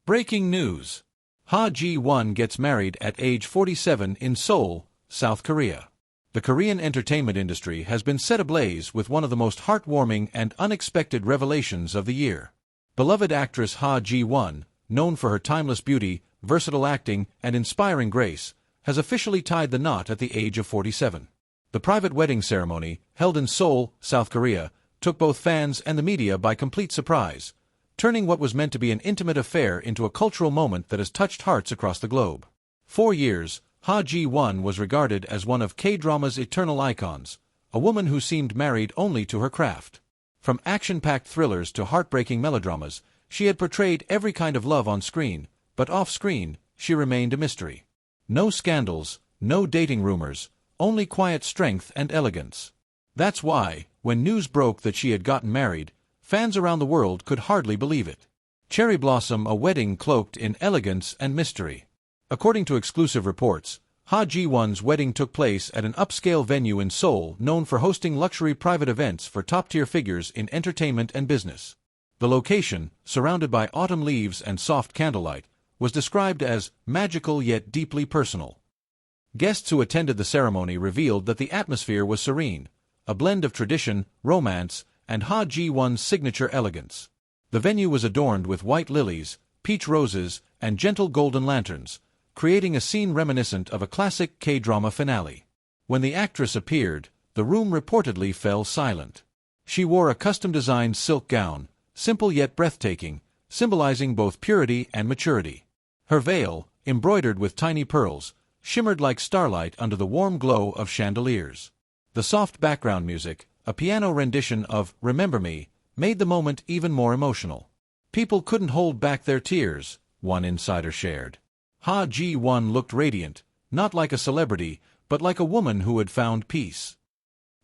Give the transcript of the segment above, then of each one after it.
Breaking news. Ha Ji-won gets married at age 47 in Seoul, South Korea. The Korean entertainment industry has been set ablaze with one of the most heartwarming and unexpected revelations of the year. Beloved actress Ha Ji-won, known for her timeless beauty, versatile acting, and inspiring grace, has officially tied the knot at the age of 47. The private wedding ceremony, held in Seoul, South Korea, took both fans and the media by complete surprise, turning what was meant to be an intimate affair into a cultural moment that has touched hearts across the globe. For years, Ha Ji-won was regarded as one of K-drama's eternal icons, a woman who seemed married only to her craft. From action-packed thrillers to heartbreaking melodramas, she had portrayed every kind of love on screen, but off-screen, she remained a mystery. No scandals, no dating rumors, only quiet strength and elegance. That's why, when news broke that she had gotten married, fans around the world could hardly believe it. Cherry blossom, a wedding cloaked in elegance and mystery. According to exclusive reports, Ha Ji-won's wedding took place at an upscale venue in Seoul known for hosting luxury private events for top-tier figures in entertainment and business. The location, surrounded by autumn leaves and soft candlelight, was described as magical yet deeply personal. Guests who attended the ceremony revealed that the atmosphere was serene, a blend of tradition, romance, and Ha Ji-won's signature elegance. The venue was adorned with white lilies, peach roses, and gentle golden lanterns, creating a scene reminiscent of a classic K-drama finale. When the actress appeared, the room reportedly fell silent. She wore a custom-designed silk gown, simple yet breathtaking, symbolizing both purity and maturity. Her veil, embroidered with tiny pearls, shimmered like starlight under the warm glow of chandeliers. The soft background music, a piano rendition of Remember Me, made the moment even more emotional. People couldn't hold back their tears, one insider shared. Ha Ji-won looked radiant, not like a celebrity, but like a woman who had found peace.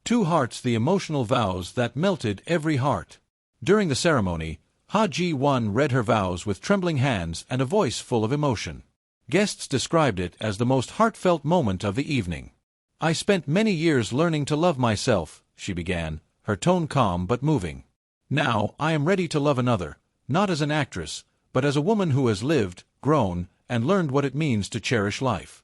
Two hearts, the emotional vows that melted every heart. During the ceremony, Ha Ji-won read her vows with trembling hands and a voice full of emotion. Guests described it as the most heartfelt moment of the evening. "I spent many years learning to love myself," she began, her tone calm but moving. "Now I am ready to love another, not as an actress, but as a woman who has lived, grown, and learned what it means to cherish life."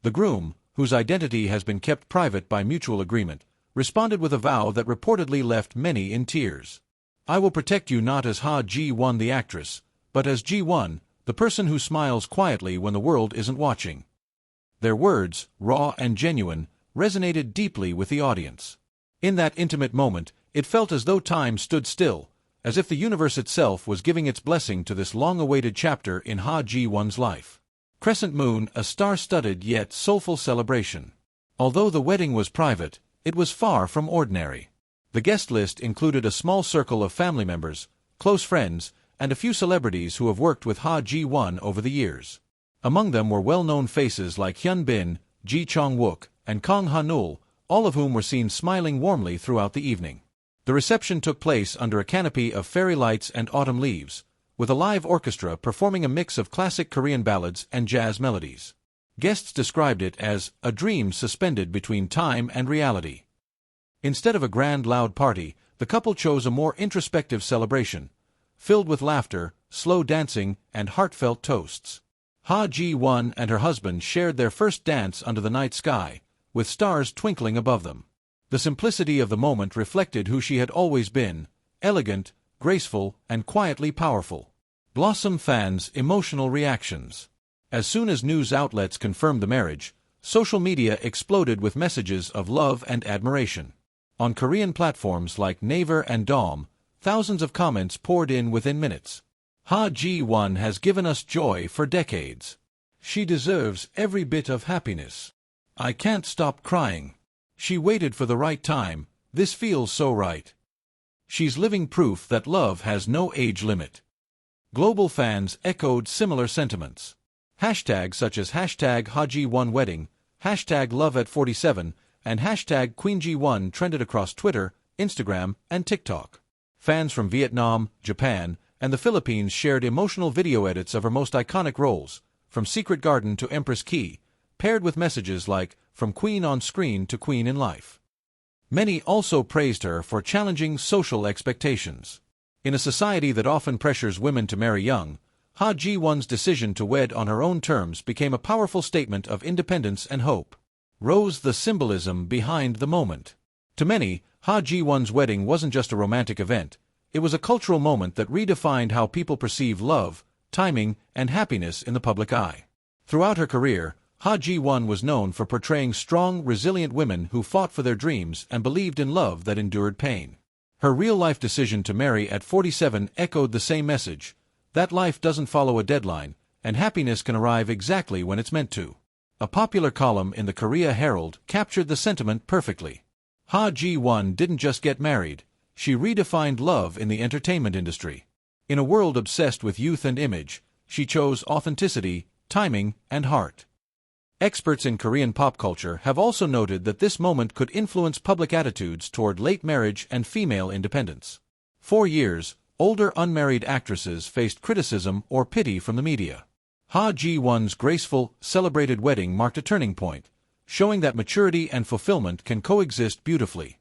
The groom, whose identity has been kept private by mutual agreement, responded with a vow that reportedly left many in tears. "I will protect you not as Ha Ji-won the actress, but as Ji-won, the person who smiles quietly when the world isn't watching." Their words, raw and genuine, resonated deeply with the audience. In that intimate moment, it felt as though time stood still, as if the universe itself was giving its blessing to this long-awaited chapter in Ha Ji-won's life. Crescent Moon, a star-studded yet soulful celebration. Although the wedding was private, it was far from ordinary. The guest list included a small circle of family members, close friends, and a few celebrities who have worked with Ha Ji-won over the years. Among them were well-known faces like Hyun Bin, Ji Chong-wook, and Kang Han-ul, all of whom were seen smiling warmly throughout the evening. The reception took place under a canopy of fairy lights and autumn leaves, with a live orchestra performing a mix of classic Korean ballads and jazz melodies. Guests described it as a dream suspended between time and reality. Instead of a grand loud party, the couple chose a more introspective celebration, filled with laughter, slow dancing, and heartfelt toasts. Ha Ji-won and her husband shared their first dance under the night sky, with stars twinkling above them. The simplicity of the moment reflected who she had always been, elegant, graceful, and quietly powerful. Blossom fans' emotional reactions. As soon as news outlets confirmed the marriage, social media exploded with messages of love and admiration. On Korean platforms like Naver and Dom, thousands of comments poured in within minutes. "Ha Ji-won has given us joy for decades. She deserves every bit of happiness. I can't stop crying. She waited for the right time, this feels so right. She's living proof that love has no age limit." Global fans echoed similar sentiments. Hashtags such as hashtag Ha Ji-won wedding, hashtag love at 47, and hashtag Queen Ji-won trended across Twitter, Instagram, and TikTok. Fans from Vietnam, Japan, and the Philippines shared emotional video edits of her most iconic roles, from Secret Garden to Empress Key, paired with messages like, "From Queen on screen to Queen in life." Many also praised her for challenging social expectations. In a society that often pressures women to marry young, Ha Ji-won's decision to wed on her own terms became a powerful statement of independence and hope. Rose the symbolism behind the moment. To many, Ha Ji-won's wedding wasn't just a romantic event, it was a cultural moment that redefined how people perceive love, timing, and happiness in the public eye. Throughout her career, Ha Ji-won was known for portraying strong, resilient women who fought for their dreams and believed in love that endured pain. Her real-life decision to marry at 47 echoed the same message, that life doesn't follow a deadline, and happiness can arrive exactly when it's meant to. A popular column in the Korea Herald captured the sentiment perfectly. Ha Ji-won didn't just get married, she redefined love in the entertainment industry. In a world obsessed with youth and image, she chose authenticity, timing, and heart. Experts in Korean pop culture have also noted that this moment could influence public attitudes toward late marriage and female independence. For years, older unmarried actresses faced criticism or pity from the media. Ha Ji-won's graceful, celebrated wedding marked a turning point, showing that maturity and fulfillment can coexist beautifully.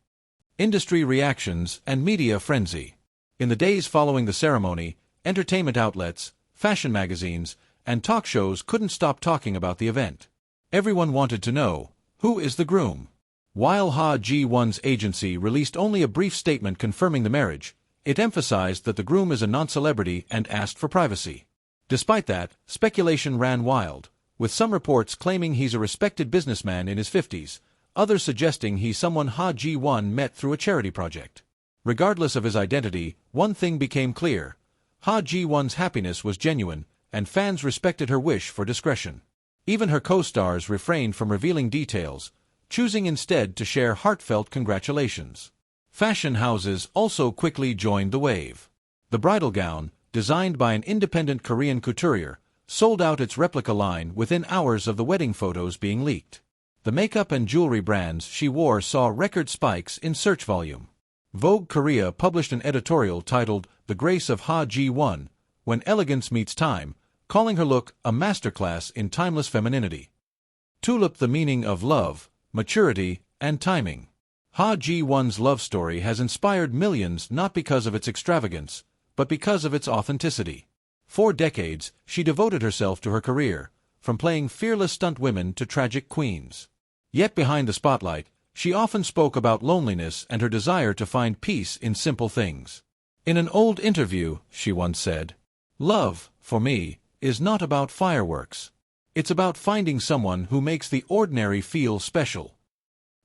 Industry reactions and media frenzy. In the days following the ceremony, entertainment outlets, fashion magazines, and talk shows couldn't stop talking about the event. Everyone wanted to know, who is the groom? While Ha Ji-won's agency released only a brief statement confirming the marriage, it emphasized that the groom is a non-celebrity and asked for privacy. Despite that, speculation ran wild, with some reports claiming he's a respected businessman in his 50s, others suggesting he's someone Ha Ji-won met through a charity project. Regardless of his identity, one thing became clear. Ha Ji-won's happiness was genuine, and fans respected her wish for discretion. Even her co-stars refrained from revealing details, choosing instead to share heartfelt congratulations. Fashion houses also quickly joined the wave. The bridal gown, designed by an independent Korean couturier, sold out its replica line within hours of the wedding photos being leaked. The makeup and jewelry brands she wore saw record spikes in search volume. Vogue Korea published an editorial titled "The Grace of Ha Ji-won, When Elegance Meets Time," calling her look a masterclass in timeless femininity. Tulip, the meaning of love, maturity, and timing. Ha Ji-won's love story has inspired millions not because of its extravagance, but because of its authenticity. For decades, she devoted herself to her career, from playing fearless stunt women to tragic queens. Yet behind the spotlight, she often spoke about loneliness and her desire to find peace in simple things. In an old interview, she once said, "Love, for me, is not about fireworks. It's about finding someone who makes the ordinary feel special."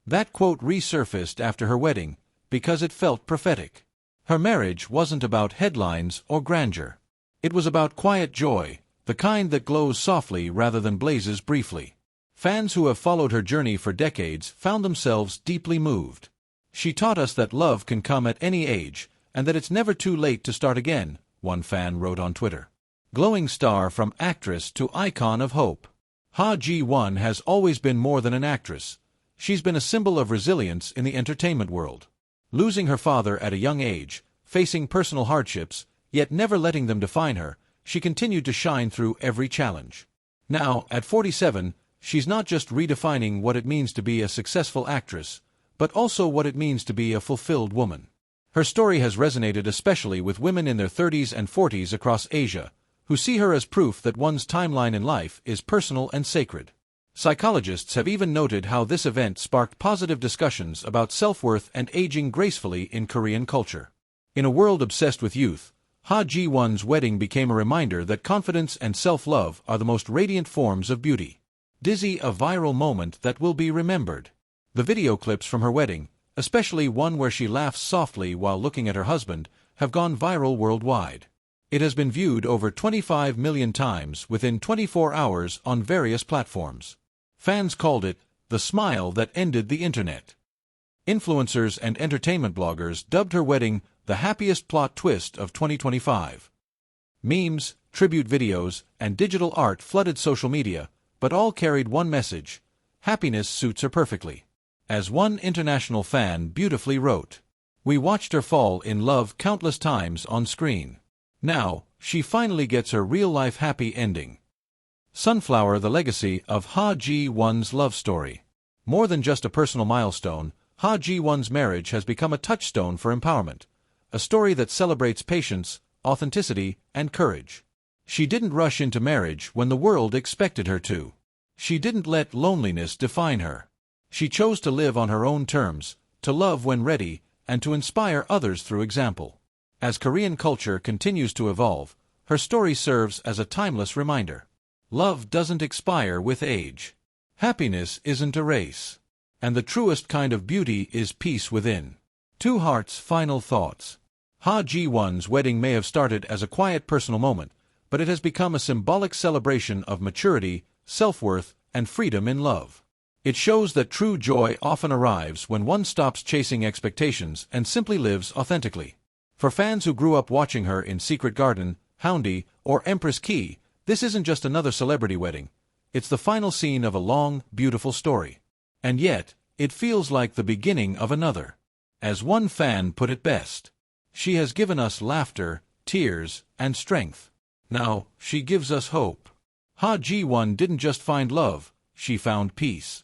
That quote resurfaced after her wedding, because it felt prophetic. Her marriage wasn't about headlines or grandeur. It was about quiet joy, the kind that glows softly rather than blazes briefly. Fans who have followed her journey for decades found themselves deeply moved. She taught us that love can come at any age, and that it's never too late to start again, one fan wrote on Twitter. Glowing star from actress to icon of hope. Ha Ji-won has always been more than an actress. She's been a symbol of resilience in the entertainment world. Losing her father at a young age, facing personal hardships, yet never letting them define her, she continued to shine through every challenge. Now, at 47, she's not just redefining what it means to be a successful actress, but also what it means to be a fulfilled woman. Her story has resonated especially with women in their 30s and 40s across Asia, who see her as proof that one's timeline in life is personal and sacred. Psychologists have even noted how this event sparked positive discussions about self-worth and aging gracefully in Korean culture. In a world obsessed with youth, Ha Ji-won's wedding became a reminder that confidence and self-love are the most radiant forms of beauty. Dizzy, a viral moment that will be remembered. The video clips from her wedding, especially one where she laughs softly while looking at her husband, have gone viral worldwide. It has been viewed over 25 million times within 24 hours on various platforms. Fans called it the smile that ended the internet. Influencers and entertainment bloggers dubbed her wedding the happiest plot twist of 2025. Memes, tribute videos, and digital art flooded social media, but all carried one message: happiness suits her perfectly. As one international fan beautifully wrote, "We watched her fall in love countless times on screen. Now, she finally gets her real-life happy ending." Sunflower, the legacy of Ha Ji-won's love story. More than just a personal milestone, Ha Ji-won's marriage has become a touchstone for empowerment, a story that celebrates patience, authenticity, and courage. She didn't rush into marriage when the world expected her to. She didn't let loneliness define her. She chose to live on her own terms, to love when ready, and to inspire others through example. As Korean culture continues to evolve, her story serves as a timeless reminder. Love doesn't expire with age. Happiness isn't a race. And the truest kind of beauty is peace within. Two Hearts' final thoughts. Ha Ji-won's wedding may have started as a quiet personal moment, but it has become a symbolic celebration of maturity, self-worth, and freedom in love. It shows that true joy often arrives when one stops chasing expectations and simply lives authentically. For fans who grew up watching her in Secret Garden, Houndy, or Empress Ki, this isn't just another celebrity wedding. It's the final scene of a long, beautiful story. And yet, it feels like the beginning of another. As one fan put it best, she has given us laughter, tears, and strength. Now, she gives us hope. Ha Ji-won didn't just find love, she found peace.